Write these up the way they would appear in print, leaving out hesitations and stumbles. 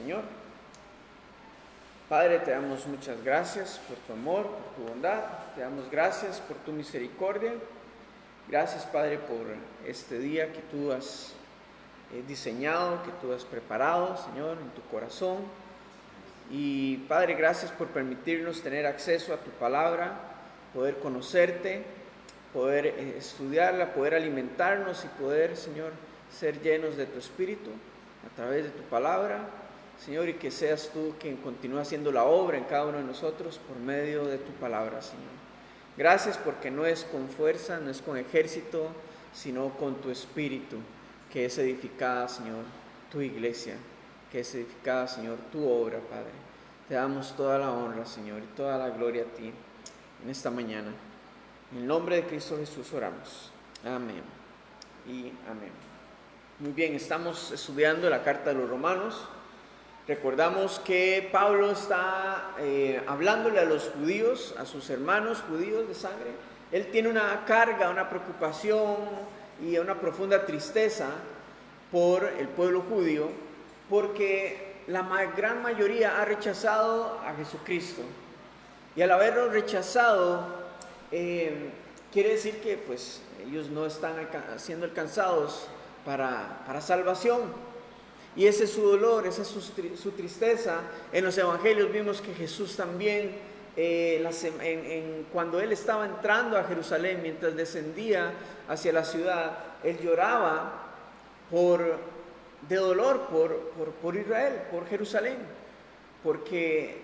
Señor. Padre, te damos muchas gracias por tu amor, por tu bondad, te damos gracias por tu misericordia. Gracias, Padre, por este día que tú has diseñado, que tú has preparado, Señor, en tu corazón. Y Padre, gracias por permitirnos tener acceso a tu palabra, poder conocerte, poder estudiarla, poder alimentarnos y poder, Señor, ser llenos de tu Espíritu a través de tu palabra. Señor, y que seas tú quien continúe haciendo la obra en cada uno de nosotros por medio de tu palabra, Señor. Gracias porque no es con fuerza, no es con ejército, sino con tu Espíritu, que es edificada, Señor, tu iglesia, que es edificada, Señor, tu obra, Padre. Te damos toda la honra, Señor, y toda la gloria a ti en esta mañana. En el nombre de Cristo Jesús oramos. Amén y amén. Muy bien, estamos estudiando la carta de los Romanos. Recordamos que Pablo está hablándole a los judíos, a sus hermanos judíos de sangre. Él tiene una carga, una preocupación y una profunda tristeza por el pueblo judío, porque la gran mayoría ha rechazado a Jesucristo. Y al haberlo rechazado, quiere decir que pues, ellos no están siendo alcanzados para salvación. Y ese es su dolor, esa es su tristeza. En los evangelios vimos que Jesús también, cuando él estaba entrando a Jerusalén, mientras descendía hacia la ciudad, él lloraba de dolor por Israel, por Jerusalén, porque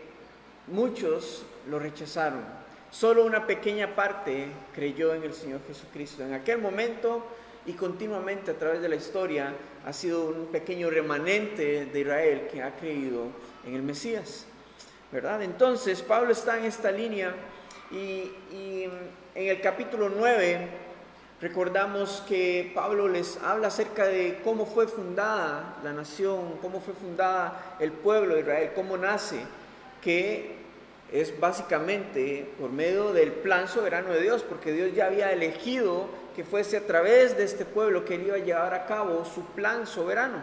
muchos lo rechazaron. Solo una pequeña parte creyó en el Señor Jesucristo. En aquel momento y continuamente a través de la historia ha sido un pequeño remanente de Israel que ha creído en el Mesías, ¿verdad? Entonces Pablo está en esta línea y en el capítulo 9 recordamos que Pablo les habla acerca de cómo fue fundada la nación, cómo fue fundada el pueblo de Israel, cómo nace, que es básicamente por medio del plan soberano de Dios, porque Dios ya había elegido que fuese a través de este pueblo que él iba a llevar a cabo su plan soberano,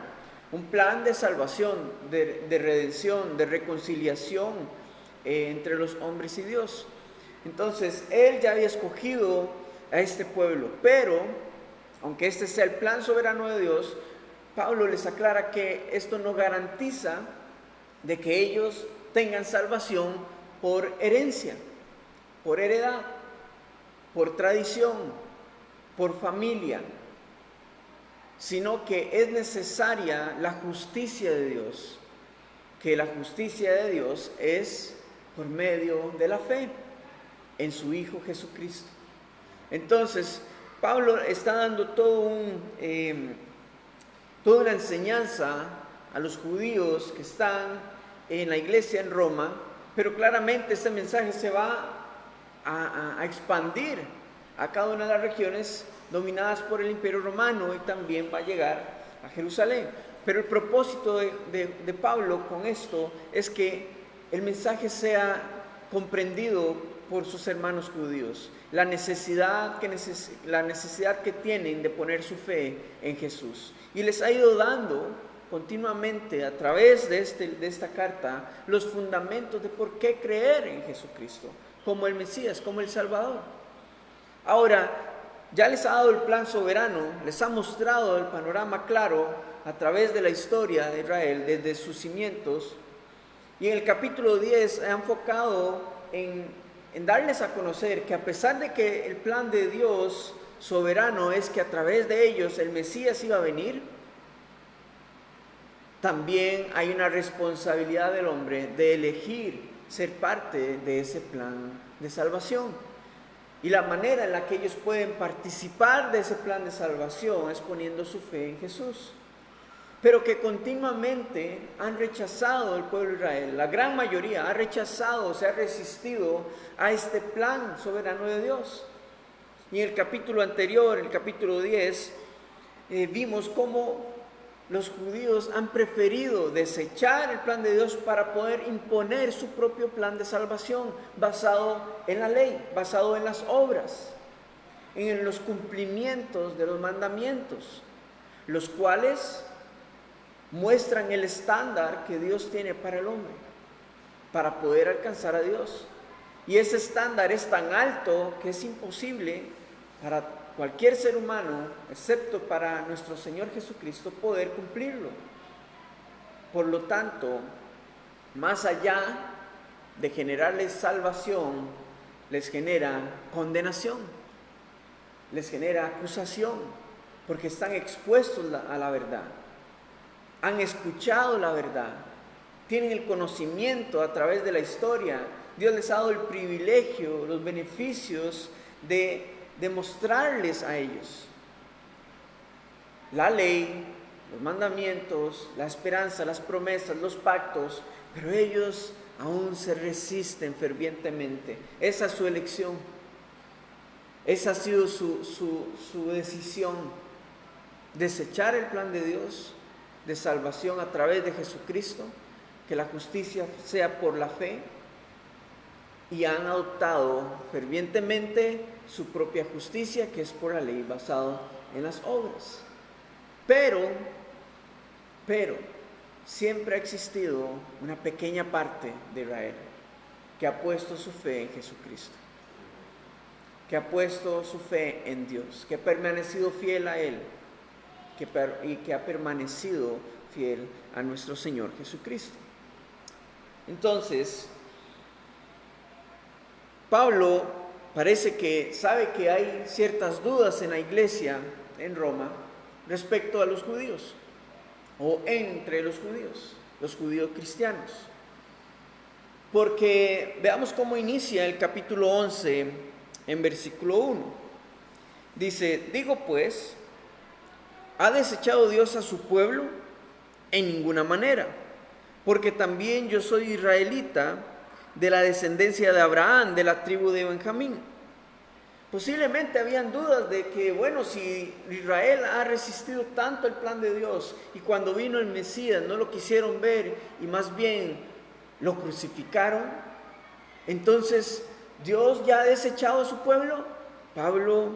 un plan de salvación, de redención, de reconciliación entre los hombres y Dios. Entonces, él ya había escogido a este pueblo, pero, aunque este sea el plan soberano de Dios, Pablo les aclara que esto no garantiza de que ellos tengan salvación por herencia, por heredad, por tradición, por familia, sino que es necesaria la justicia de Dios, que la justicia de Dios es por medio de la fe en su Hijo Jesucristo. Entonces, Pablo está dando toda una enseñanza a los judíos que están en la iglesia en Roma, pero claramente este mensaje se va a expandir a cada una de las regiones dominadas por el Imperio Romano y también va a llegar a Jerusalén. Pero el propósito de Pablo con esto es que el mensaje sea comprendido por sus hermanos judíos, la necesidad que tienen de poner su fe en Jesús. Y les ha ido dando continuamente a través de esta carta los fundamentos de por qué creer en Jesucristo como el Mesías, como el Salvador. Ahora, ya les ha dado el plan soberano, les ha mostrado el panorama claro a través de la historia de Israel, desde sus cimientos, y en el capítulo 10 ha enfocado en darles a conocer que a pesar de que el plan de Dios soberano es que a través de ellos el Mesías iba a venir, también hay una responsabilidad del hombre de elegir ser parte de ese plan de salvación. Y la manera en la que ellos pueden participar de ese plan de salvación es poniendo su fe en Jesús. Pero que continuamente han rechazado el pueblo de Israel, la gran mayoría ha rechazado, se ha resistido a este plan soberano de Dios. Y en el capítulo anterior, el capítulo 10, vimos cómo los judíos han preferido desechar el plan de Dios para poder imponer su propio plan de salvación basado en la ley, basado en las obras, en los cumplimientos de los mandamientos, los cuales muestran el estándar que Dios tiene para el hombre, para poder alcanzar a Dios. Y ese estándar es tan alto que es imposible para cualquier ser humano, excepto para nuestro Señor Jesucristo, poder cumplirlo. Por lo tanto, más allá de generarles salvación, les genera condenación, les genera acusación, porque están expuestos a la verdad, han escuchado la verdad, tienen el conocimiento a través de la historia. Dios les ha dado el privilegio, los beneficios de demostrarles a ellos la ley, los mandamientos, la esperanza, las promesas, los pactos, pero ellos aún se resisten fervientemente. Esa es su elección, esa ha sido su decisión, desechar el plan de Dios de salvación a través de Jesucristo, que la justicia sea por la fe, y han adoptado fervientemente su propia justicia, que es por la ley, basado en las obras. Pero siempre ha existido una pequeña parte de Israel que ha puesto su fe en Jesucristo, que ha puesto su fe en Dios, que ha permanecido fiel a Él, y que ha permanecido fiel a nuestro Señor Jesucristo. Entonces, Pablo parece que sabe que hay ciertas dudas en la iglesia en Roma respecto a los judíos, o entre los judíos cristianos. Porque veamos cómo inicia el capítulo 11 en versículo 1. Dice: digo pues, ¿ha desechado Dios a su pueblo? En ninguna manera, porque también yo soy israelita, de la descendencia de Abraham, de la tribu de Benjamín. Posiblemente habían dudas de que, bueno, si Israel ha resistido tanto el plan de Dios y cuando vino el Mesías no lo quisieron ver y más bien lo crucificaron, entonces ¿Dios ya ha desechado a su pueblo? Pablo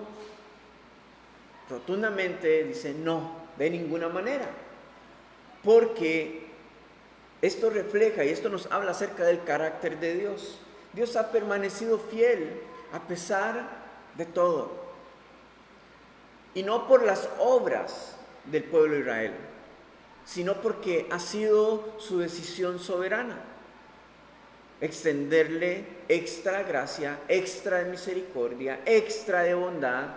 rotundamente dice: no, de ninguna manera, porque esto refleja y esto nos habla acerca del carácter de Dios. Dios ha permanecido fiel a pesar de todo, y no por las obras del pueblo de Israel, sino porque ha sido su decisión soberana extenderle extra gracia, extra de misericordia, extra de bondad,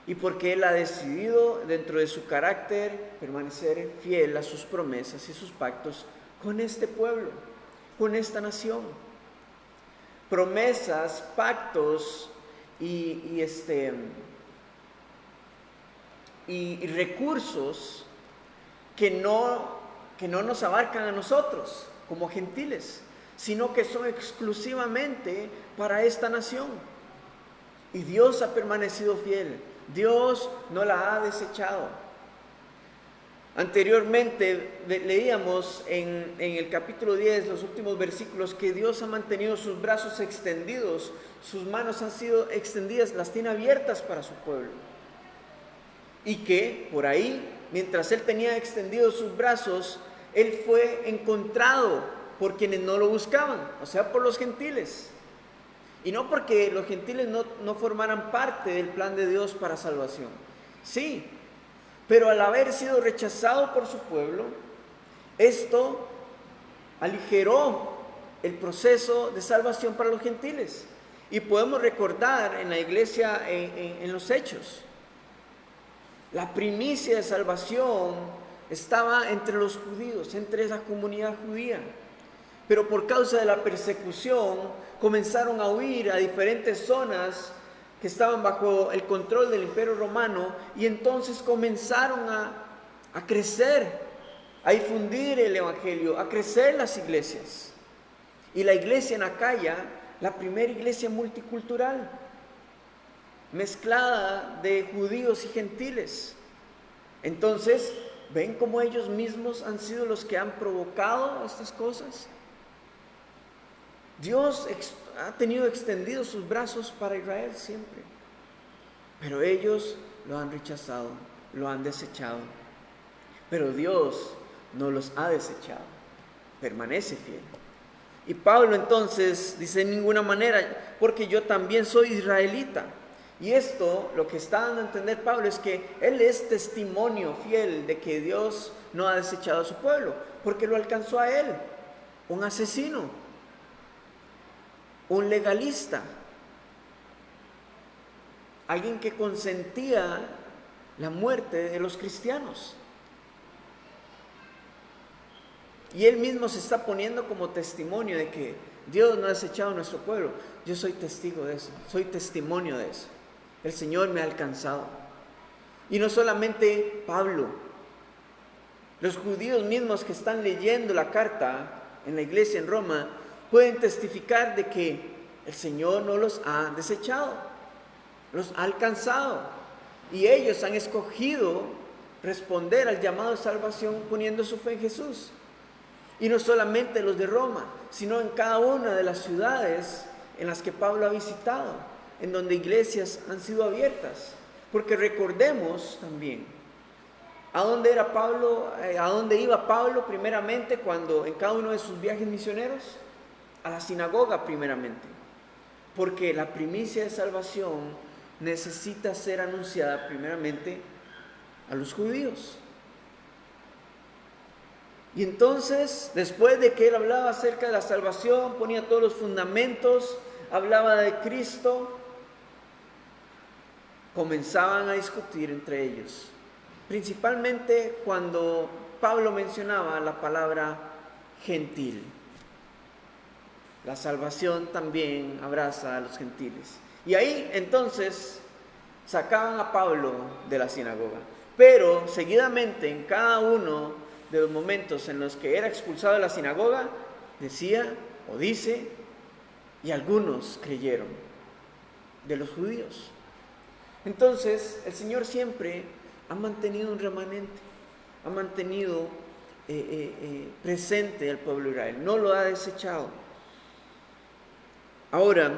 y porque Él ha decidido dentro de su carácter permanecer fiel a sus promesas y sus pactos con este pueblo, con esta nación. Promesas, pactos y recursos que no nos abarcan a nosotros como gentiles, sino que son exclusivamente para esta nación. Y Dios ha permanecido fiel, Dios no la ha desechado. Anteriormente leíamos en el capítulo 10, los últimos versículos, que Dios ha mantenido sus brazos extendidos, sus manos han sido extendidas, las tiene abiertas para su pueblo. Y que por ahí, mientras Él tenía extendidos sus brazos, Él fue encontrado por quienes no lo buscaban, o sea, por los gentiles. Y no porque los gentiles no formaran parte del plan de Dios para salvación. Sí, pero al haber sido rechazado por su pueblo, esto aligeró el proceso de salvación para los gentiles. Y podemos recordar en la iglesia, en los Hechos, la primicia de salvación estaba entre los judíos, entre esa comunidad judía. Pero por causa de la persecución comenzaron a huir a diferentes zonas que estaban bajo el control del Imperio Romano, y entonces comenzaron a crecer, a difundir el Evangelio, a crecer las iglesias. Y la iglesia en Acaya, la primera iglesia multicultural, mezclada de judíos y gentiles. Entonces, ¿ven cómo ellos mismos han sido los que han provocado estas cosas? Dios ha tenido extendidos sus brazos para Israel siempre, pero ellos lo han rechazado, lo han desechado. Pero Dios no los ha desechado, permanece fiel. Y Pablo entonces dice: en ninguna manera, porque yo también soy israelita. Y esto, lo que está dando a entender Pablo, es que él es testimonio fiel de que Dios no ha desechado a su pueblo, porque lo alcanzó a él, un asesino, un legalista, alguien que consentía la muerte de los cristianos. Y él mismo se está poniendo como testimonio de que Dios no ha desechado a nuestro pueblo. Yo soy testigo de eso, soy testimonio de eso. El Señor me ha alcanzado. Y no solamente Pablo, los judíos mismos que están leyendo la carta en la iglesia en Roma pueden testificar de que el Señor no los ha desechado, los ha alcanzado. Y ellos han escogido responder al llamado de salvación poniendo su fe en Jesús. Y no solamente los de Roma, sino en cada una de las ciudades en las que Pablo ha visitado, en donde iglesias han sido abiertas. Porque recordemos también, ¿a dónde iba Pablo primeramente cuando en cada uno de sus viajes misioneros? A la sinagoga primeramente. Porque la primicia de salvación necesita ser anunciada primeramente a los judíos. Y entonces, después de que él hablaba acerca de la salvación, ponía todos los fundamentos, hablaba de Cristo, comenzaban a discutir entre ellos. Principalmente cuando Pablo mencionaba la palabra gentil. La salvación también abraza a los gentiles. Y ahí entonces sacaban a Pablo de la sinagoga. Pero seguidamente en cada uno de los momentos en los que era expulsado de la sinagoga, decía o dice, y algunos creyeron, de los judíos. Entonces el Señor siempre ha mantenido un remanente, ha mantenido presente al pueblo de Israel, no lo ha desechado. Ahora,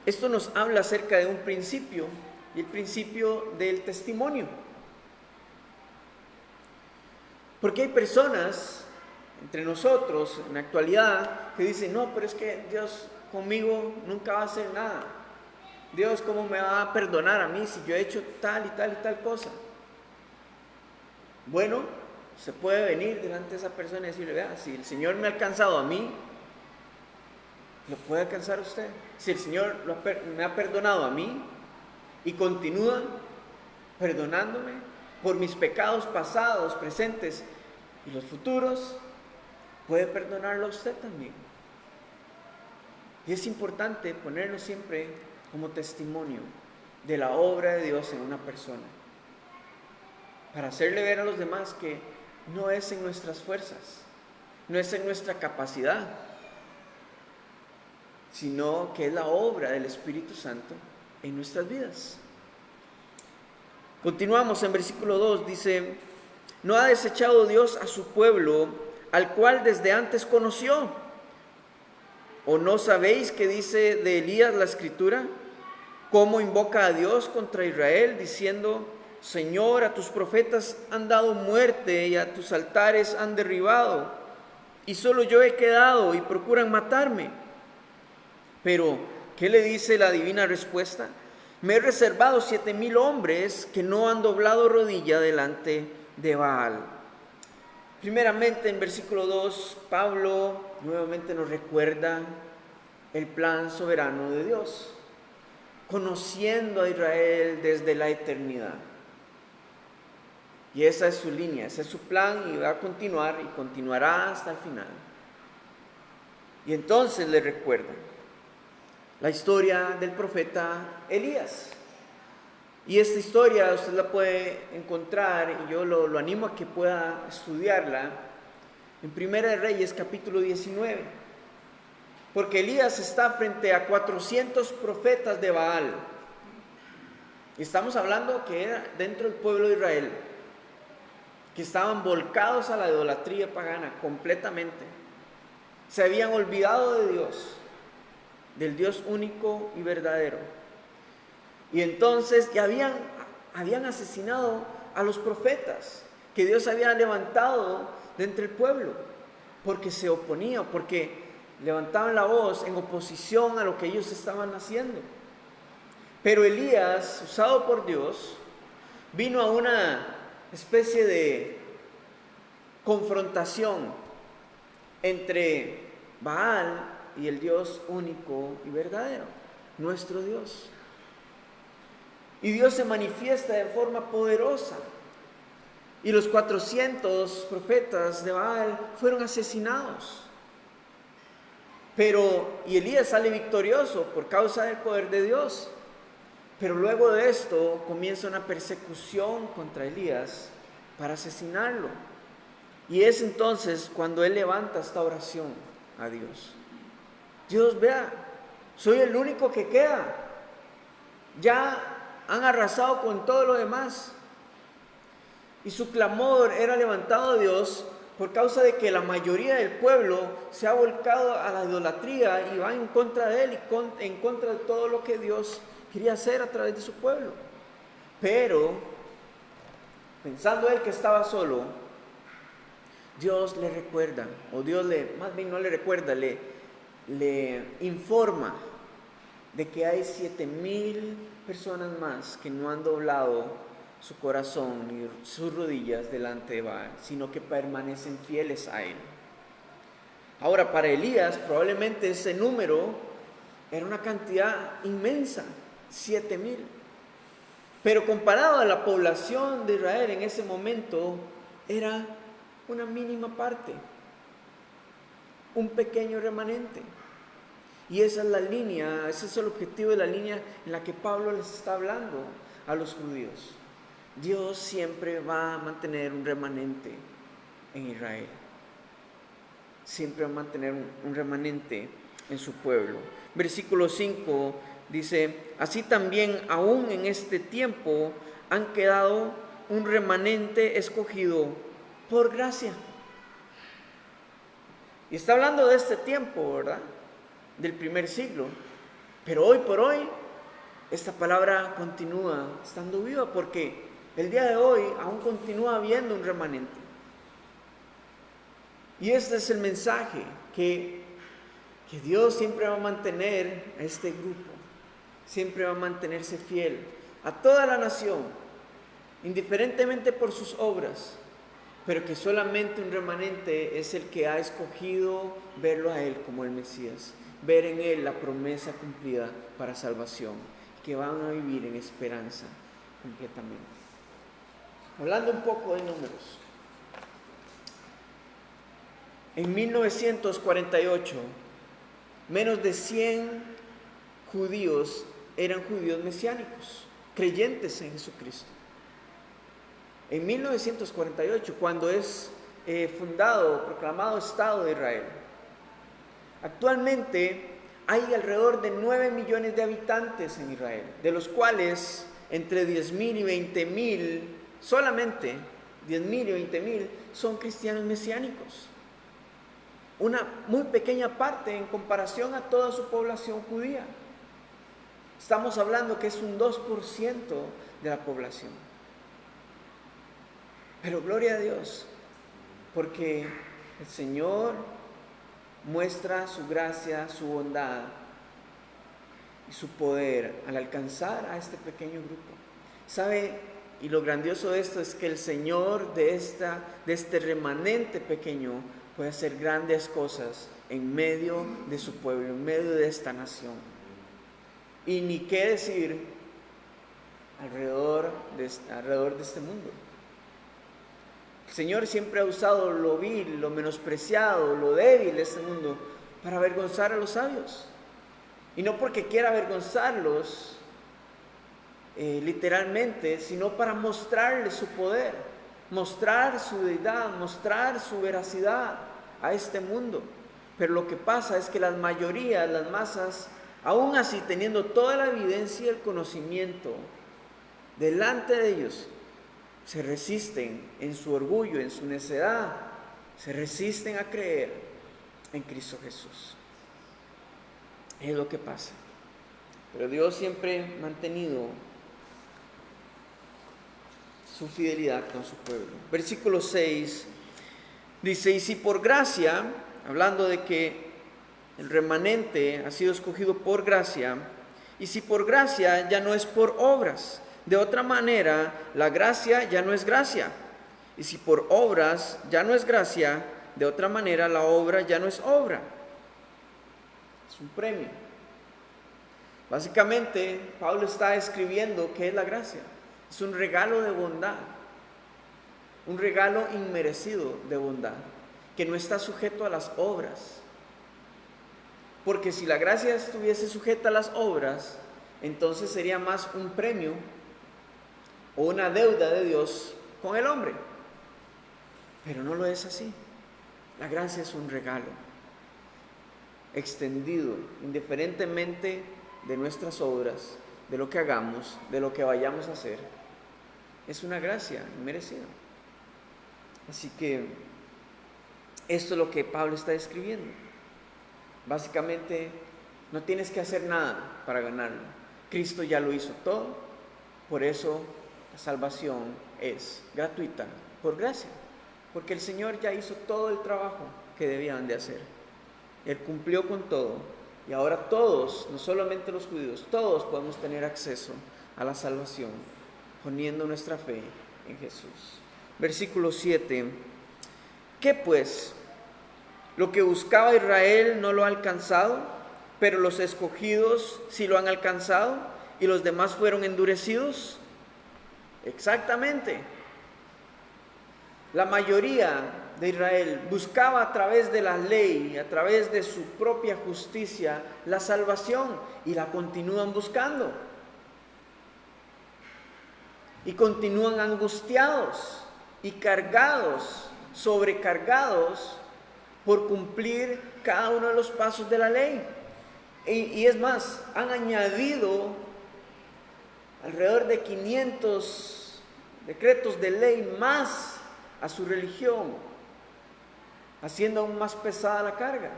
esto nos habla acerca de un principio, y el principio del testimonio. Porque hay personas entre nosotros en la actualidad que dicen: no, pero es que Dios conmigo nunca va a hacer nada. Dios, ¿cómo me va a perdonar a mí si yo he hecho tal y tal y tal cosa? Bueno, se puede venir delante de esa persona y decirle: vea, si el Señor me ha alcanzado a mí, lo puede alcanzar a usted. Si el Señor me ha perdonado a mí y continúa perdonándome por mis pecados pasados, presentes y los futuros, puede perdonarlo a usted también. Y es importante ponerlo siempre como testimonio de la obra de Dios en una persona, para hacerle ver a los demás que no es en nuestras fuerzas, no es en nuestra capacidad, sino que es la obra del Espíritu Santo en nuestras vidas. Continuamos en versículo 2, dice: no ha desechado Dios a su pueblo, al cual desde antes conoció. ¿O no sabéis qué dice de Elías la Escritura? ¿Cómo invoca a Dios contra Israel, diciendo: Señor, a tus profetas han dado muerte y a tus altares han derribado, y solo yo he quedado y procuran matarme? Pero, ¿qué le dice la divina respuesta? Me he reservado 7,000 hombres que no han doblado rodilla delante de Baal. Primeramente, en versículo 2, Pablo nuevamente nos recuerda el plan soberano de Dios, conociendo a Israel desde la eternidad. Y esa es su línea, ese es su plan, y va a continuar y continuará hasta el final. Y entonces le recuerda la historia del profeta Elías. Y esta historia usted la puede encontrar, y yo lo animo a que pueda estudiarla, en Primera de Reyes, capítulo 19. Porque Elías está frente a 400 profetas de Baal. Y estamos hablando que era dentro del pueblo de Israel, que estaban volcados a la idolatría pagana completamente. Se habían olvidado de Dios, del Dios único y verdadero. Y entonces ya habían asesinado a los profetas. que Dios había levantado de entre el pueblo, porque se oponía, porque levantaban la voz en oposición a lo que ellos estaban haciendo. Pero Elías, usado por Dios, vino a una especie de confrontación entre Baal y el Dios único y verdadero, nuestro Dios. Y Dios se manifiesta de forma poderosa. Y los 400 profetas de Baal fueron asesinados. Y Elías sale victorioso por causa del poder de Dios. Pero luego de esto comienza una persecución contra Elías para asesinarlo. Y es entonces cuando él levanta esta oración a Dios. Dios, vea, soy el único que queda. Ya han arrasado con todo lo demás. Y su clamor era levantado a Dios por causa de que la mayoría del pueblo se ha volcado a la idolatría y va en contra de él y en contra de todo lo que Dios quería hacer a través de su pueblo. Pero, pensando él que estaba solo, Dios le recuerda, o Dios más bien no le recuerda, le informa de que hay 7,000 personas más que no han doblado su corazón ni sus rodillas delante de Baal, sino que permanecen fieles a él. Ahora, para Elías probablemente ese número era una cantidad inmensa, 7,000. Pero comparado a la población de Israel en ese momento, era una mínima parte, un pequeño remanente. Y esa es la línea, ese es el objetivo de la línea en la que Pablo les está hablando a los judíos. Dios siempre va a mantener un remanente en Israel. Siempre va a mantener un remanente en su pueblo. Versículo 5 dice: así también aún en este tiempo han quedado un remanente escogido por gracia. Y está hablando de este tiempo, ¿verdad? Del primer siglo. Pero hoy por hoy esta palabra continúa estando viva, porque el día de hoy aún continúa habiendo un remanente. Y este es el mensaje, que Dios siempre va a mantener a este grupo, siempre va a mantenerse fiel a toda la nación, indiferentemente por sus obras, pero que solamente un remanente es el que ha escogido verlo a Él como el Mesías, ver en Él la promesa cumplida para salvación, que van a vivir en esperanza completamente. Hablando un poco de números, en 1948, menos de 100 judíos eran judíos mesiánicos, creyentes en Jesucristo. En 1948, cuando es fundado, proclamado Estado de Israel. Actualmente hay alrededor de 9 millones de habitantes en Israel, de los cuales entre 10,000 y 20,000, solamente 10,000 y 20,000 son cristianos mesiánicos. Una muy pequeña parte en comparación a toda su población judía. Estamos hablando que es un 2% de la población. Pero gloria a Dios, porque el Señor muestra su gracia, su bondad y su poder al alcanzar a este pequeño grupo. ¿Sabe? Y lo grandioso de esto es que el Señor de este remanente pequeño puede hacer grandes cosas en medio de su pueblo, en medio de esta nación. Y ni qué decir alrededor de este mundo. El Señor siempre ha usado lo vil, lo menospreciado, lo débil de este mundo para avergonzar a los sabios. Y no porque quiera avergonzarlos literalmente, sino para mostrarles su poder, mostrar su deidad, mostrar su veracidad a este mundo. Pero lo que pasa es que las mayorías, las masas, aún así teniendo toda la evidencia y el conocimiento delante de ellos, se resisten en su orgullo, en su necedad, se resisten a creer en Cristo Jesús. Es lo que pasa. Pero Dios siempre ha mantenido su fidelidad con su pueblo. Versículo 6 dice, y si por gracia, hablando de que el remanente ha sido escogido por gracia, y si por gracia ya no es por obras, de otra manera la gracia ya no es gracia, y si por obras ya no es gracia, de otra manera la obra ya no es obra. Es un premio. Básicamente, Pablo está escribiendo qué es la gracia. Es un regalo de bondad, un regalo inmerecido de bondad, que no está sujeto a las obras. Porque si la gracia estuviese sujeta a las obras, entonces sería más un premio o una deuda de Dios con el hombre. Pero no lo es así. La gracia es un regalo extendido, indiferentemente de nuestras obras, de lo que hagamos, de lo que vayamos a hacer. Es una gracia inmerecida. Así que esto es lo que Pablo está describiendo. Básicamente, no tienes que hacer nada para ganarlo. Cristo ya lo hizo todo. Por eso la salvación es gratuita, por gracia. Porque el Señor ya hizo todo el trabajo que debían de hacer. Él cumplió con todo. Y ahora todos, no solamente los judíos, todos podemos tener acceso a la salvación, poniendo nuestra fe en Jesús. Versículo 7. ¿Qué pues? Lo que buscaba Israel no lo ha alcanzado, pero los escogidos sí lo han alcanzado, y los demás fueron endurecidos. Exactamente. La mayoría de Israel buscaba a través de la ley, a través de su propia justicia, la salvación, y la continúan buscando. Y continúan angustiados y cargados, sobrecargados por cumplir cada uno de los pasos de la ley. Y es más, han añadido alrededor de 500 decretos de ley más a su religión, haciendo aún más pesada la carga.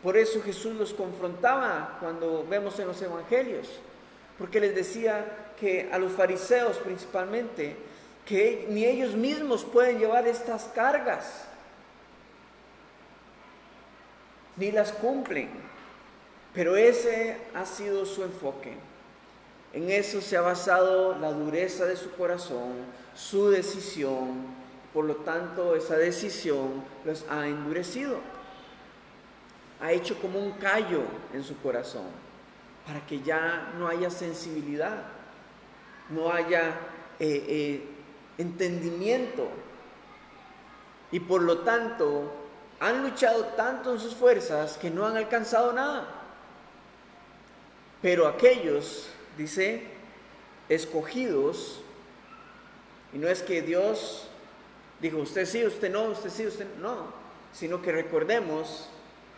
Por eso Jesús los confrontaba cuando vemos en los evangelios, porque les decía que a los fariseos principalmente, que ni ellos mismos pueden llevar estas cargas, ni las cumplen. Pero ese ha sido su enfoque. En eso se ha basado la dureza de su corazón, su decisión. Por lo tanto, esa decisión los ha endurecido. Ha hecho como un callo en su corazón, para que ya no haya sensibilidad, no haya entendimiento. Y por lo tanto, han luchado tanto en sus fuerzas que no han alcanzado nada. Pero aquellos, dice, escogidos, y no es que Dios dijo, usted sí, usted no, usted sí, usted no, sino que recordemos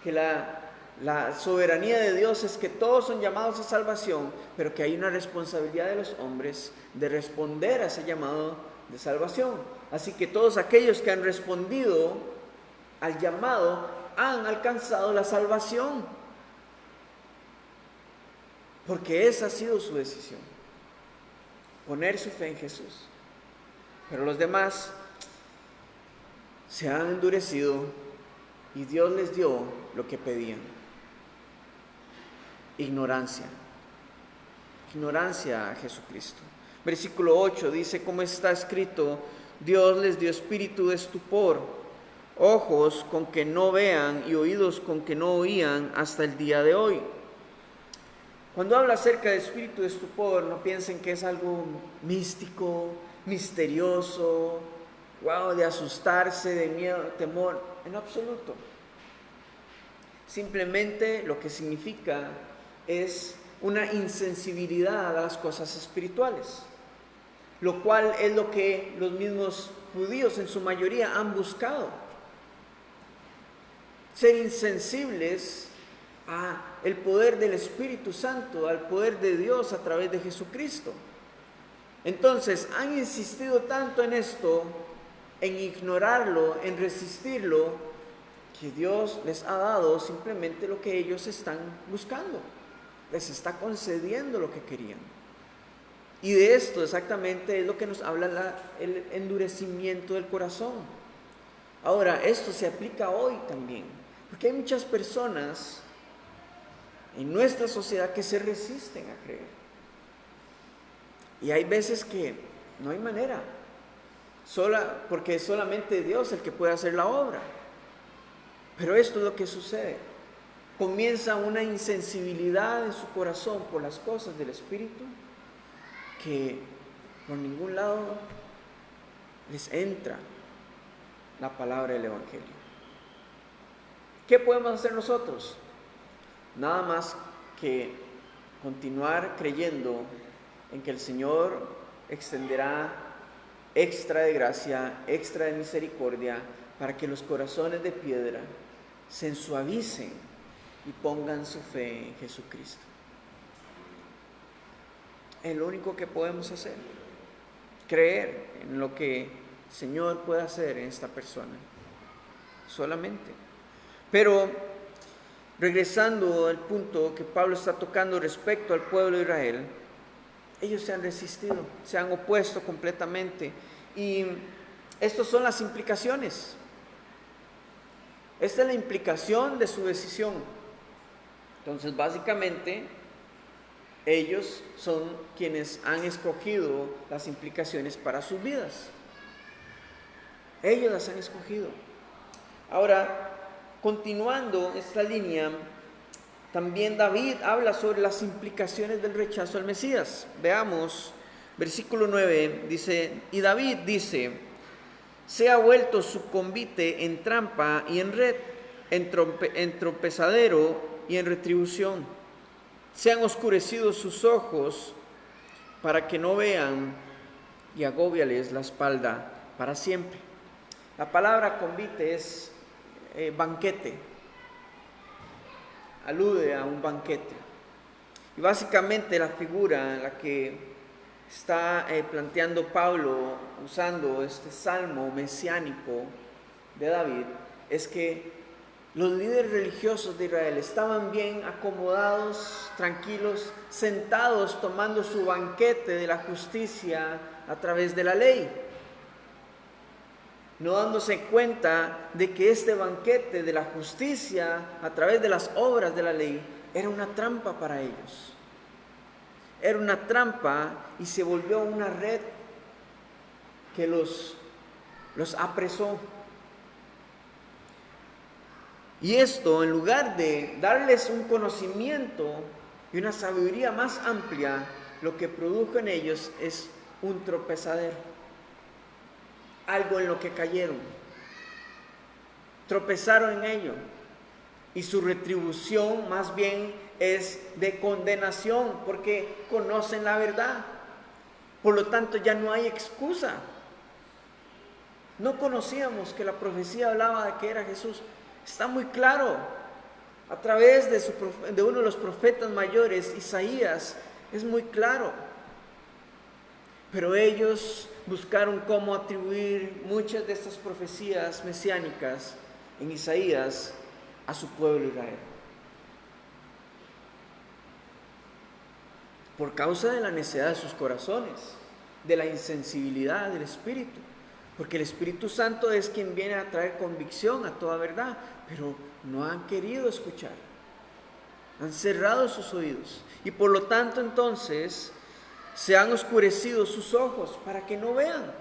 que la soberanía de Dios es que todos son llamados a salvación, pero que hay una responsabilidad de los hombres de responder a ese llamado de salvación. Así que todos aquellos que han respondido al llamado han alcanzado la salvación, porque esa ha sido su decisión, poner su fe en Jesús. Pero los demás se han endurecido y Dios les dio lo que pedían: ignorancia a Jesucristo. Versículo 8 dice, como está escrito, Dios les dio espíritu de estupor, ojos con que no vean y oídos con que no oían hasta el día de hoy. Cuando habla acerca de espíritu de estupor, no piensen que es algo místico, misterioso, de asustarse, de miedo, temor, en absoluto. Simplemente lo que significa es una insensibilidad a las cosas espirituales, lo cual es lo que los mismos judíos en su mayoría han buscado: ser insensibles a el poder del Espíritu Santo, al poder de Dios a través de Jesucristo. Entonces han insistido tanto en esto, en ignorarlo, en resistirlo, que Dios les ha dado simplemente lo que ellos están buscando. Les está concediendo lo que querían. Y de esto exactamente es lo que nos habla el endurecimiento del corazón. Ahora, esto se aplica hoy también, porque hay muchas personas en nuestra sociedad que se resisten a creer. Y hay veces que no hay manera, porque es solamente Dios el que puede hacer la obra. Pero esto es lo que sucede. Comienza una insensibilidad en su corazón por las cosas del Espíritu que por ningún lado les entra la palabra del Evangelio. ¿Qué podemos hacer nosotros? Nada más que continuar creyendo en que el Señor extenderá extra de gracia, extra de misericordia, para que los corazones de piedra se ensuavicen y pongan su fe en Jesucristo. Es lo único que podemos hacer, creer en lo que el Señor puede hacer en esta persona, solamente. Pero regresando al punto que Pablo está tocando respecto al pueblo de Israel, ellos se han resistido, se han opuesto completamente, y estas son las implicaciones. Esta es la implicación de su decisión. Entonces, básicamente, ellos son quienes han escogido las implicaciones para sus vidas. Ellos las han escogido. Ahora, continuando esta línea, también David habla sobre las implicaciones del rechazo al Mesías. Veamos, versículo 9, dice, y David dice, se ha vuelto su convite en trampa y en red, en tropezadero y en retribución. Se han oscurecido sus ojos para que no vean, y agóbiales la espalda para siempre. La palabra convite es banquete, alude a un banquete. Y básicamente la figura en la que está planteando Pablo usando este salmo mesiánico de David es que los líderes religiosos de Israel estaban bien acomodados, tranquilos, sentados tomando su banquete de la justicia a través de la ley, no dándose cuenta de que este banquete de la justicia a través de las obras de la ley era una trampa para ellos. Era una trampa y se volvió una red que los apresó. Y esto, en lugar de darles un conocimiento y una sabiduría más amplia, lo que produjo en ellos es un tropezadero. Algo en lo que cayeron. Tropezaron en ello. Y su retribución más bien es de condenación, porque conocen la verdad. Por lo tanto, ya no hay excusa. No conocíamos que la profecía hablaba de que era Jesús. Está muy claro. A través de uno de los profetas mayores, Isaías, es muy claro. Pero ellos buscaron cómo atribuir muchas de estas profecías mesiánicas en Isaías a su pueblo Israel. Por causa de la necedad de sus corazones, de la insensibilidad del Espíritu. Porque el Espíritu Santo es quien viene a traer convicción a toda verdad, pero no han querido escuchar. Han cerrado sus oídos. Y por lo tanto entonces se han oscurecido sus ojos para que no vean.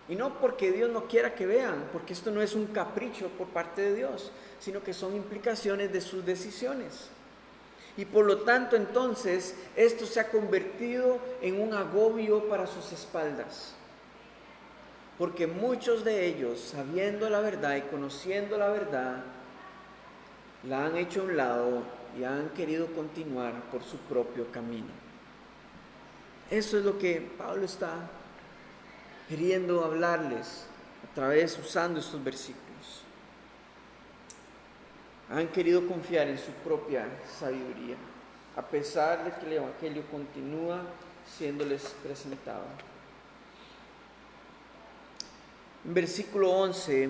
Y no porque Dios no quiera que vean, porque esto no es un capricho por parte de Dios, sino que son implicaciones de sus decisiones. Y por lo tanto entonces esto se ha convertido en un agobio para sus espaldas. Porque muchos de ellos, sabiendo la verdad y conociendo la verdad, la han hecho a un lado y han querido continuar por su propio camino. Eso es lo que Pablo está queriendo hablarles a través, usando estos versículos. Han querido confiar en su propia sabiduría, a pesar de que el Evangelio continúa siéndoles presentado. En versículo 11,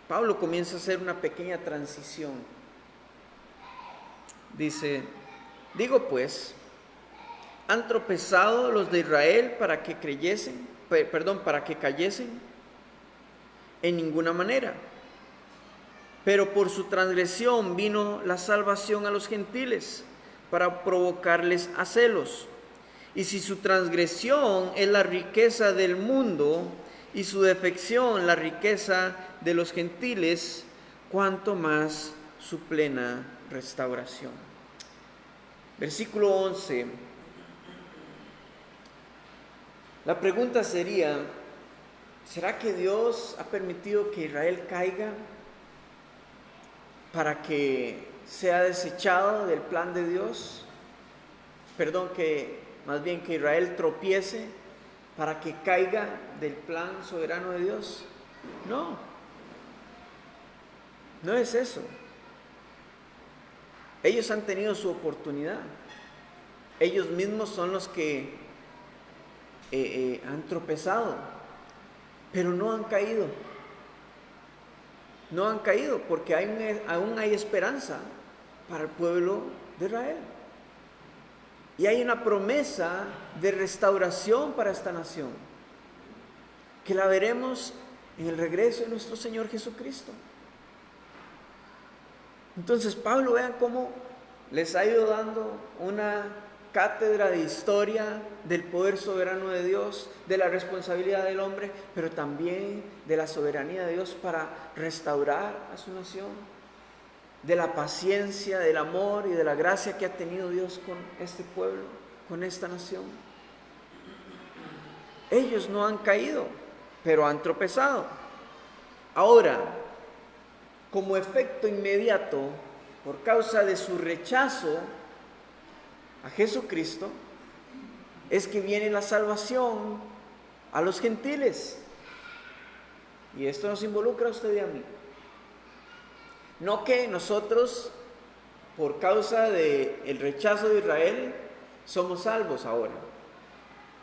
Pablo comienza a hacer una pequeña transición. Dice, digo pues, ¿Han tropezado los de Israel para que cayesen? En ninguna manera. Pero por su transgresión vino la salvación a los gentiles, para provocarles a celos. Y si su transgresión es la riqueza del mundo, y su defección la riqueza de los gentiles, cuánto más su plena restauración. Versículo 11. La pregunta sería, ¿será que Dios ha permitido que Israel caiga para que sea desechado del plan de Dios? Más bien que Israel tropiece para que caiga del plan soberano de Dios. No es eso. Ellos han tenido su oportunidad. Ellos mismos son los que han tropezado, pero no han caído. No han caído porque aún hay esperanza para el pueblo de Israel. Y hay una promesa de restauración para esta nación, que la veremos en el regreso de nuestro Señor Jesucristo. Entonces Pablo, vean cómo les ha ido dando una cátedra de historia del poder soberano de Dios, de la responsabilidad del hombre, pero también de la soberanía de Dios para restaurar a su nación, de la paciencia, del amor y de la gracia que ha tenido Dios con este pueblo, con esta nación. Ellos no han caído, pero han tropezado. Ahora, como efecto inmediato, por causa de su rechazo a Jesucristo, es que viene la salvación a los gentiles. Y esto nos involucra a usted y a mí. No que nosotros, por causa del rechazo de Israel, somos salvos ahora.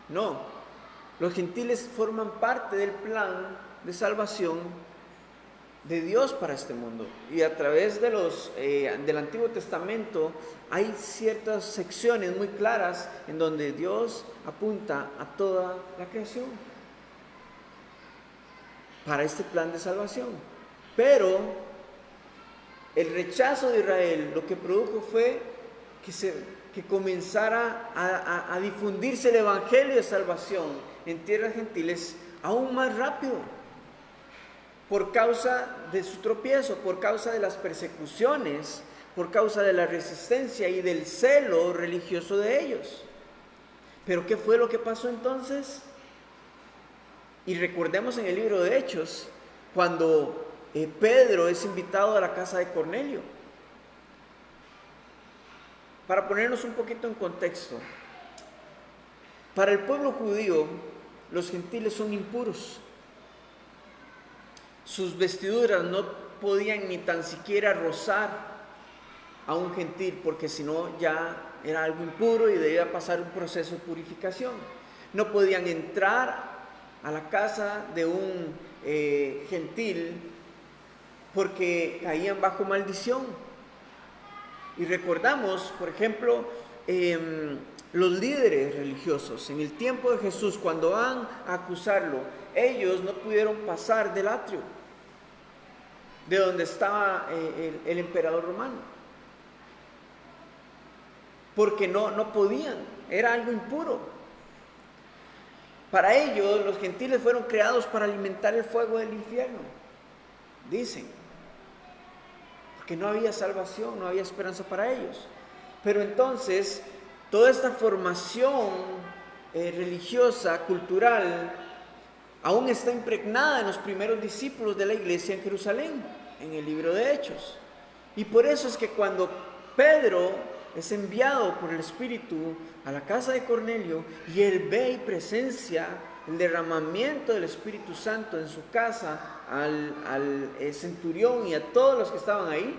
No, los gentiles forman parte del plan de salvación de Dios para este mundo. Y a través de del Antiguo Testamento hay ciertas secciones muy claras en donde Dios apunta a toda la creación para este plan de salvación. Pero el rechazo de Israel lo que produjo fue que comenzara a difundirse el evangelio de salvación en tierras gentiles aún más rápido, por causa de su tropiezo, por causa de las persecuciones, por causa de la resistencia y del celo religioso de ellos. Pero ¿qué fue lo que pasó entonces? Y recordemos en el libro de Hechos, cuando Pedro es invitado a la casa de Cornelio. Para ponernos un poquito en contexto, para el pueblo judío, los gentiles son impuros. Sus vestiduras no podían ni tan siquiera rozar a un gentil, porque si no ya era algo impuro y debía pasar un proceso de purificación. No podían entrar a la casa de un gentil porque caían bajo maldición. Y recordamos, por ejemplo, los líderes religiosos en el tiempo de Jesús, cuando van a acusarlo, ellos no pudieron pasar del atrio de donde estaba el emperador romano, porque no podían, era algo impuro. Para ellos, los gentiles fueron creados para alimentar el fuego del infierno, dicen, porque no había salvación, no había esperanza para ellos. Pero entonces, toda esta formación religiosa, cultural, aún está impregnada en los primeros discípulos de la iglesia en Jerusalén, en el libro de Hechos. Y por eso es que cuando Pedro es enviado por el Espíritu a la casa de Cornelio y él ve y presencia el derramamiento del Espíritu Santo en su casa al centurión y a todos los que estaban ahí,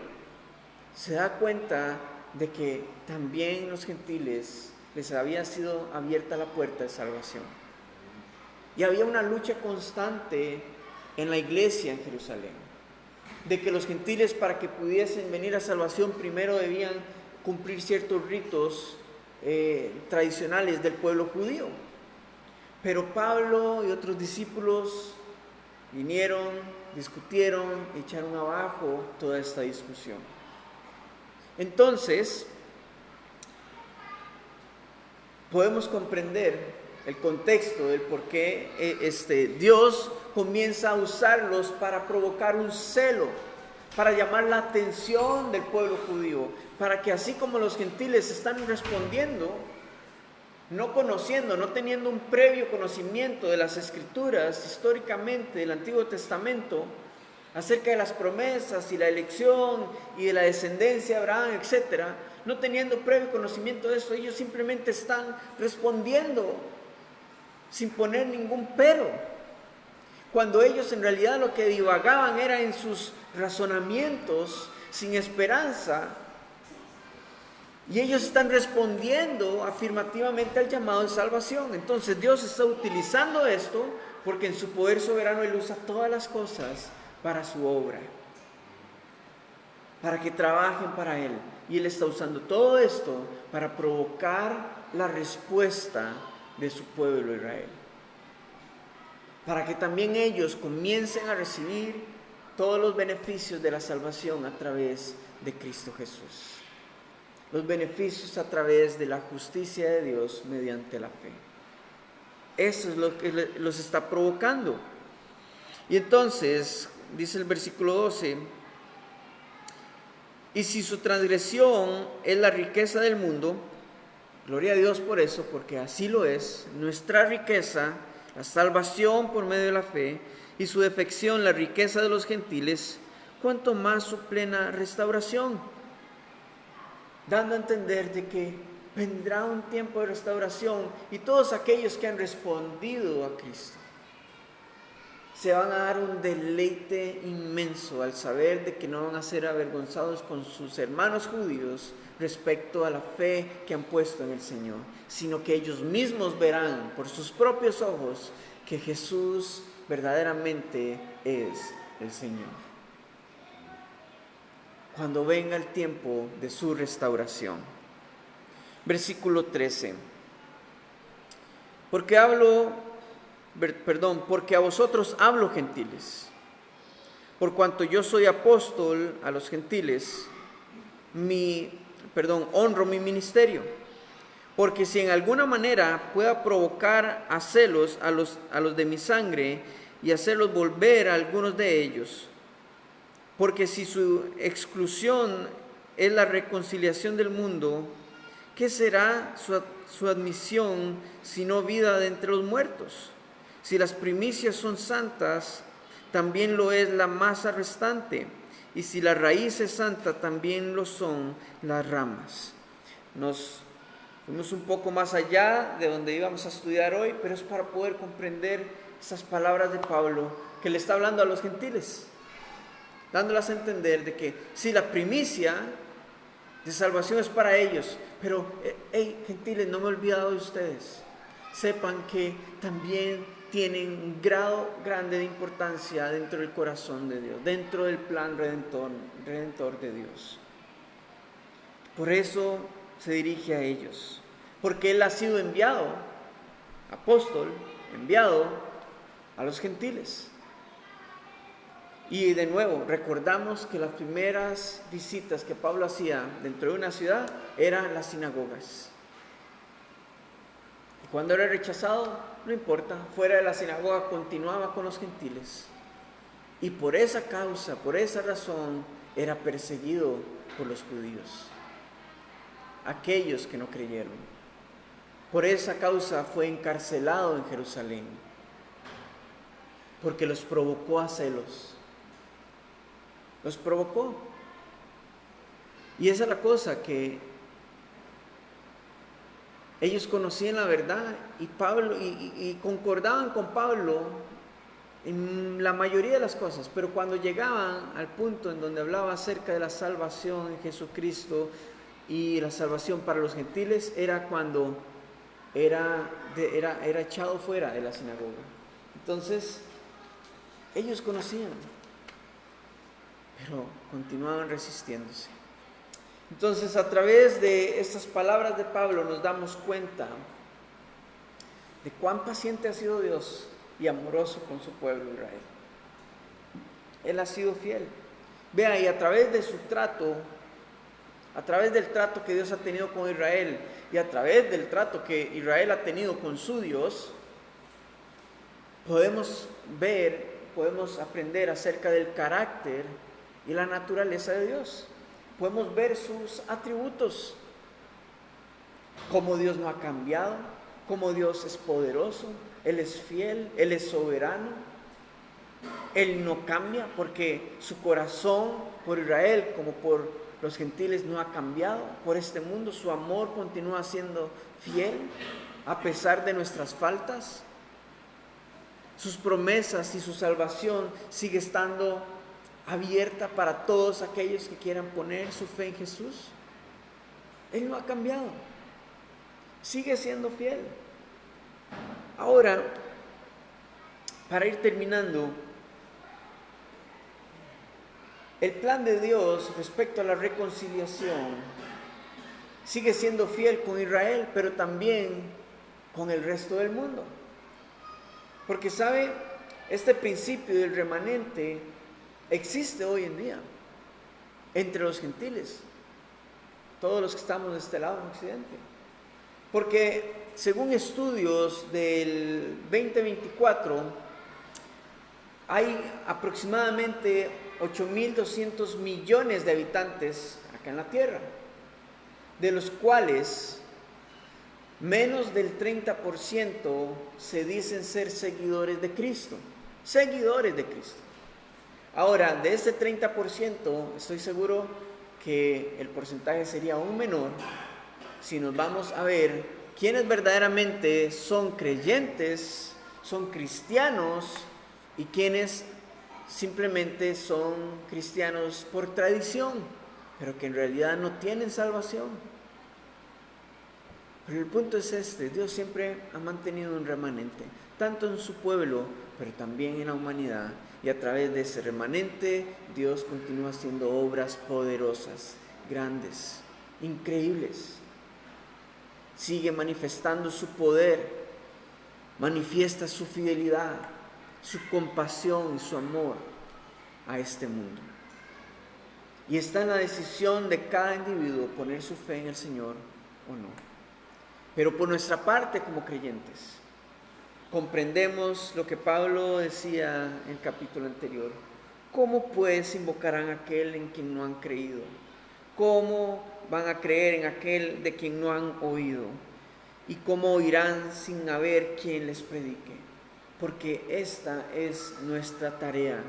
se da cuenta de que también los gentiles les había sido abierta la puerta de salvación. Y había una lucha constante en la iglesia en Jerusalén, de que los gentiles, para que pudiesen venir a salvación, primero debían cumplir ciertos ritos tradicionales del pueblo judío. Pero Pablo y otros discípulos vinieron, discutieron, echaron abajo toda esta discusión. Entonces, podemos comprender el contexto del por qué Dios comienza a usarlos para provocar un celo, para llamar la atención del pueblo judío, para que así como los gentiles están respondiendo, no conociendo, no teniendo un previo conocimiento de las escrituras históricamente del Antiguo Testamento, acerca de las promesas y la elección y de la descendencia de Abraham, etc., no teniendo previo conocimiento de esto, ellos simplemente están respondiendo sin poner ningún pero, cuando ellos en realidad lo que divagaban era en sus razonamientos sin esperanza, y ellos están respondiendo afirmativamente al llamado de salvación. Entonces Dios está utilizando esto porque en su poder soberano Él usa todas las cosas para su obra, para que trabajen para Él. Y Él está usando todo esto para provocar la respuesta de su pueblo Israel, para que también ellos comiencen a recibir todos los beneficios de la salvación a través de Cristo Jesús. Los beneficios a través de la justicia de Dios mediante la fe. Eso es lo que los está provocando. Y entonces, dice el versículo 12, y si su transgresión es la riqueza del mundo, gloria a Dios por eso, porque así lo es, nuestra riqueza, la salvación por medio de la fe, y su defección, la riqueza de los gentiles, cuanto más su plena restauración, dando a entender de que vendrá un tiempo de restauración y todos aquellos que han respondido a Cristo se van a dar un deleite inmenso al saber de que no van a ser avergonzados con sus hermanos judíos respecto a la fe que han puesto en el Señor, sino que ellos mismos verán por sus propios ojos que Jesús verdaderamente es el Señor, cuando venga el tiempo de su restauración. Versículo 13. Porque a vosotros hablo, gentiles, por cuanto yo soy apóstol a los gentiles, honro mi ministerio, porque si en alguna manera pueda provocar a celos a los de mi sangre y hacerlos volver a algunos de ellos, porque si su exclusión es la reconciliación del mundo, ¿qué será su admisión sino vida de entre los muertos? Si las primicias son santas, también lo es la masa restante, y si la raíz es santa, también lo son las ramas. Nos fuimos un poco más allá de donde íbamos a estudiar hoy, pero es para poder comprender esas palabras de Pablo que le está hablando a los gentiles, dándolas a entender de que si la primicia de salvación es para ellos, pero hey, gentiles, no me he olvidado de ustedes. Sepan que también tienen un grado grande de importancia dentro del corazón de Dios, dentro del plan redentor de Dios. Por eso se dirige a ellos, porque Él ha sido enviado, apóstol, enviado a los gentiles. Y de nuevo, recordamos que las primeras visitas que Pablo hacía dentro de una ciudad eran las sinagogas. Y cuando era rechazado, no importa, fuera de la sinagoga continuaba con los gentiles. Y por esa causa, por esa razón, era perseguido por los judíos, aquellos que no creyeron. Por esa causa fue encarcelado en Jerusalén, porque los provocó a celos. Los provocó. Y esa es la cosa, que ellos conocían la verdad y concordaban con Pablo en la mayoría de las cosas, pero cuando llegaban al punto en donde hablaba acerca de la salvación en Jesucristo y la salvación para los gentiles, era cuando era echado fuera de la sinagoga. Entonces, ellos conocían, pero continuaban resistiéndose. Entonces, a través de estas palabras de Pablo nos damos cuenta de cuán paciente ha sido Dios y amoroso con su pueblo Israel. Él ha sido fiel. Vea, y a través de su trato, a través del trato que Dios ha tenido con Israel y a través del trato que Israel ha tenido con su Dios, podemos aprender acerca del carácter y la naturaleza de Dios. Podemos ver sus atributos, cómo Dios no ha cambiado, cómo Dios es poderoso, Él es fiel, Él es soberano, Él no cambia porque su corazón por Israel como por los gentiles no ha cambiado. Por este mundo su amor continúa siendo fiel a pesar de nuestras faltas. Sus promesas y su salvación sigue estando abierta para todos aquellos que quieran poner su fe en Jesús. Él no ha cambiado, sigue siendo fiel. Ahora, para ir terminando, el plan de Dios respecto a la reconciliación sigue siendo fiel con Israel, pero también con el resto del mundo. Porque sabe, este principio del remanente existe hoy en día entre los gentiles, todos los que estamos de este lado en Occidente. Porque según estudios del 2024, hay aproximadamente 8.200 millones de habitantes acá en la Tierra, de los cuales menos del 30% se dicen ser seguidores de Cristo. Seguidores de Cristo. Ahora, de este 30%, estoy seguro que el porcentaje sería aún menor si nos vamos a ver quiénes verdaderamente son creyentes, son cristianos y quiénes simplemente son cristianos por tradición, pero que en realidad no tienen salvación. Pero el punto es este: Dios siempre ha mantenido un remanente, tanto en su pueblo, pero también en la humanidad. Y a través de ese remanente, Dios continúa haciendo obras poderosas, grandes, increíbles. Sigue manifestando su poder, manifiesta su fidelidad, su compasión y su amor a este mundo. Y está en la decisión de cada individuo poner su fe en el Señor o no. Pero por nuestra parte, como creyentes, comprendemos lo que Pablo decía en el capítulo anterior. ¿Cómo pues invocarán a aquel en quien no han creído? ¿Cómo van a creer en aquel de quien no han oído? ¿Y cómo oirán sin haber quien les predique? Porque esta es nuestra tarea,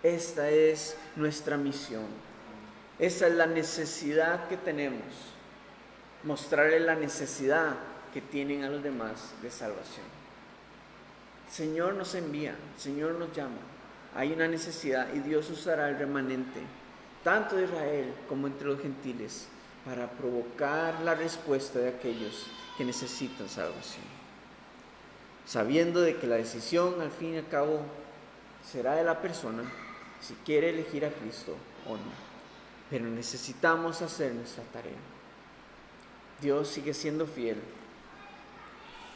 esta es nuestra misión, esa es la necesidad que tenemos, mostrarles la necesidad que tienen a los demás de salvación. El Señor nos envía, el Señor nos llama, hay una necesidad y Dios usará el remanente, tanto de Israel como entre los gentiles, para provocar la respuesta de aquellos que necesitan salvación. Sabiendo de que la decisión al fin y al cabo será de la persona si quiere elegir a Cristo o no. Pero necesitamos hacer nuestra tarea. Dios sigue siendo fiel.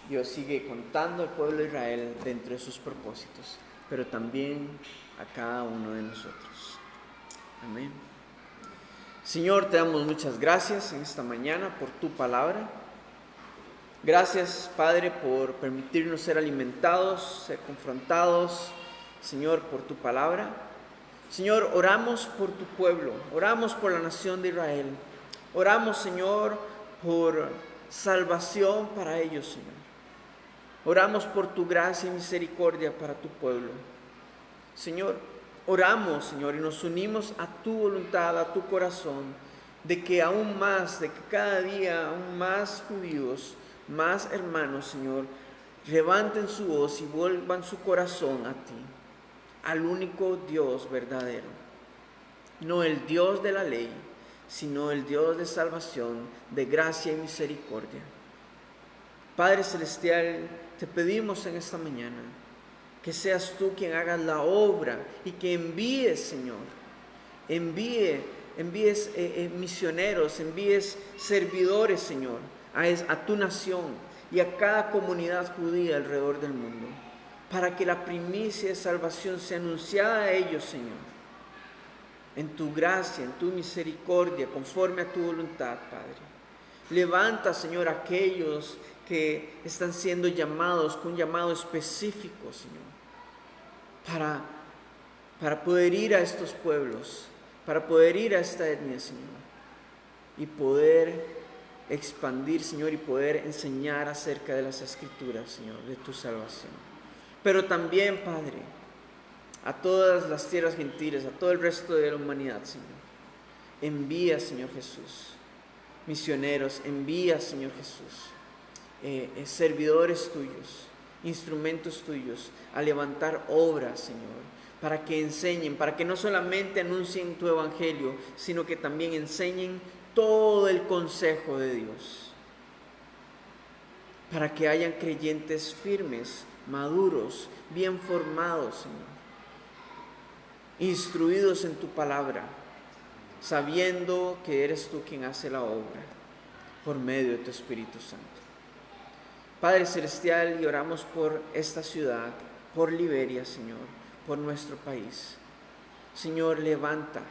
Dios sigue contando al pueblo de Israel dentro de sus propósitos, pero también a cada uno de nosotros. Amén. Señor, te damos muchas gracias en esta mañana por tu palabra. Gracias, Padre, por permitirnos ser alimentados, ser confrontados, Señor, por tu palabra. Señor, oramos por tu pueblo, oramos por la nación de Israel. Oramos, Señor, por salvación para ellos, Señor. Oramos por tu gracia y misericordia para tu pueblo. Señor, oramos, Señor, y nos unimos a tu voluntad, a tu corazón, de que aún más, de que cada día aún más judíos, más hermanos, Señor, levanten su voz y vuelvan su corazón a ti, al único Dios verdadero. No el Dios de la ley, sino el Dios de salvación, de gracia y misericordia. Padre Celestial, te pedimos en esta mañana que seas tú quien hagas la obra y que envíes, Señor, envíe envíes misioneros, envíes servidores, Señor, a tu nación y a cada comunidad judía alrededor del mundo, para que la primicia de salvación sea anunciada a ellos, Señor, en tu gracia, en tu misericordia, conforme a tu voluntad, Padre. Levanta, Señor, a aquellos que están siendo llamados con un llamado específico, Señor, para poder ir a estos pueblos, para poder ir a esta etnia, Señor, y poder expandir, Señor, y poder enseñar acerca de las Escrituras, Señor, de tu salvación. Pero también, Padre, a todas las tierras gentiles, a todo el resto de la humanidad, Señor, envía, Señor Jesús, misioneros, envía, Señor Jesús, servidores tuyos, instrumentos tuyos, a levantar obras, Señor, para que enseñen, para que no solamente anuncien tu evangelio, sino que también enseñen todo el consejo de Dios, para que hayan creyentes firmes, maduros, bien formados, Señor, instruidos en tu palabra, sabiendo que eres tú quien hace la obra por medio de tu Espíritu Santo. Padre Celestial, y oramos por esta ciudad, por Liberia, Señor, por nuestro país. Señor, levanta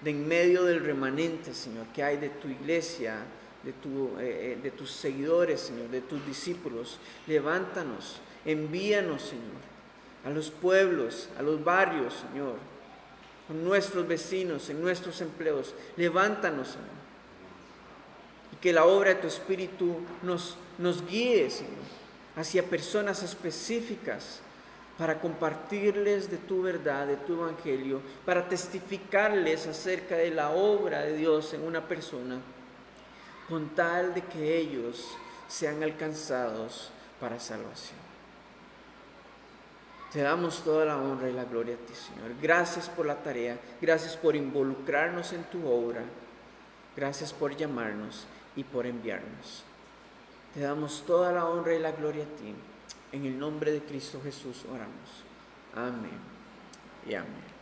de en medio del remanente, Señor, que hay de tu iglesia, de tus seguidores, Señor, de tus discípulos. Levántanos, envíanos, Señor, a los pueblos, a los barrios, Señor, con nuestros vecinos, en nuestros empleos. Levántanos, Señor, y que la obra de tu Espíritu nos guíe, Señor, hacia personas específicas para compartirles de tu verdad, de tu evangelio, para testificarles acerca de la obra de Dios en una persona, con tal de que ellos sean alcanzados para salvación. Te damos toda la honra y la gloria a ti, Señor. Gracias por la tarea, gracias por involucrarnos en tu obra, gracias por llamarnos y por enviarnos. Te damos toda la honra y la gloria a ti. En el nombre de Cristo Jesús oramos. Amén y amén.